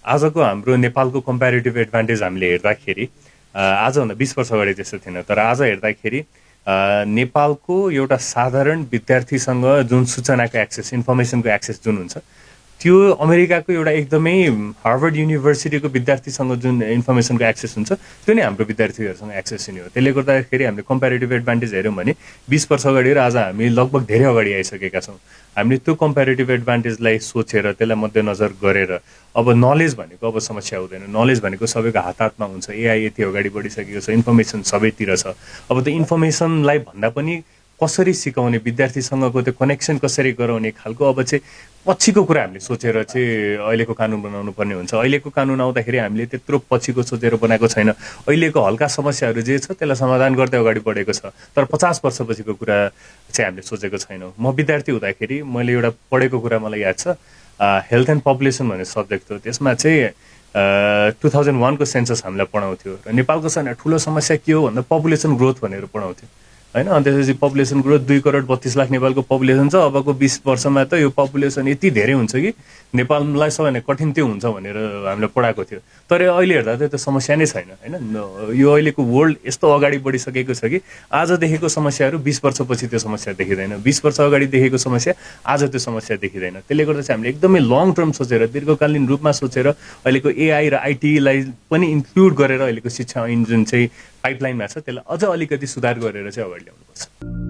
आजको हाम्रो नेपालको कम्प्यारेटिभ एडभान्टेज हामीले हेर्दाखेरि आजभन्दा 20 वर्ष अगाडि त्यस्तो थिएन, तर आज हेर्दाखेरि नेपालको एउटा साधारण विद्यार्थीसँग जुन सूचनाको एक्सेस, इन्फर्मेसनको एक्सेस जुन हुन्छ, त्यो अमेरिकाको एउटा एकदमै हार्वर्ड युनिभर्सिटीको विद्यार्थीसँग जुन इन्फर्मेसनको एक्सेस हुन्छ, त्यो नै हाम्रो विद्यार्थीहरूसँग एक्सेस हुने हो। त्यसले गर्दाखेरि हामीले कम्प्यारेटिभ एडभान्टेज हेऱ्यौँ भने 20 वर्ष अगाडि र आज हामी लगभग धेरै अगाडि आइसकेका छौँ। हामीले त्यो कम्प्यारेटिभ एडभान्टेजलाई सोचेर त्यसलाई मध्यनजर गरेर अब नलेज भनेको अब समस्या हुँदैन, नलेज भनेको सबैको हातमा हुन्छ। एआई यति अगाडि बढिसकेको छ, इन्फर्मेसन सबैतिर छ। अब त्यो इन्फर्मेसनलाई भन्दा पनि कसरी सिकाउने, विद्यार्थीसँगको त्यो कनेक्सन कसरी गराउने खालको अब चाहिँ पछिको कुरा हामीले सोचेर चाहिँ अहिलेको कानुन बनाउनु पर्ने हुन्छ। अहिलेको कानुन आउँदाखेरि हामीले त्यत्रो पछिको सोचेर बनाएको छैन। अहिलेको हल्का समस्याहरू जे छ त्यसलाई समाधान गर्दै अगाडि बढेको छ, तर 50 वर्षपछिको कुरा चाहिँ हामीले सोचेको छैनौँ। म विद्यार्थी हुँदाखेरि मैले एउटा पढेको कुरा मलाई याद छ, हेल्थ एन्ड पपुलेसन भन्ने सब्जेक्ट हो। त्यसमा चाहिँ 2001 को सेन्सस हामीलाई पढाउँथ्यो र नेपालको ठुलो समस्या के हो भन्दा पपुलेसन ग्रोथ भनेर पढाउँथ्यो हैन। अनि त्यसपछि पपुलेसन ग्रोथ 2 करोड 32 लाख नेपालको पपुलेसन छ। अबको 20 वर्षमा त यो पपुलेसन यति धेरै हुन्छ कि नेपाललाई सबैभन्दा कठिन त्यो हुन्छ भनेर हामीले पढाएको थियो। तर अहिले हेर्दा त त्यो समस्या नै छैन हैन। यो अहिलेको वर्ल्ड यस्तो अगाडि बढिसकेको छ कि आज देखेको समस्याहरू 20 वर्षपछि त्यो समस्या देखिँदैन, 20 वर्ष अगाडि देखेको समस्या आज त्यो समस्या देखिँदैन। त्यसले गर्दा चाहिँ हामीले एकदमै लङ टर्म सोचेर, दीर्घकालीन रूपमा सोचेर अहिलेको एआई र आइटीलाई पनि इन्क्लुड गरेर अहिलेको शिक्षा ऐन जुन चाहिँ पाइपलाइनमा छ त्यसलाई अझ अलिकति सुधार गरेर चाहिँ अगाडि ल्याउनुपर्छ।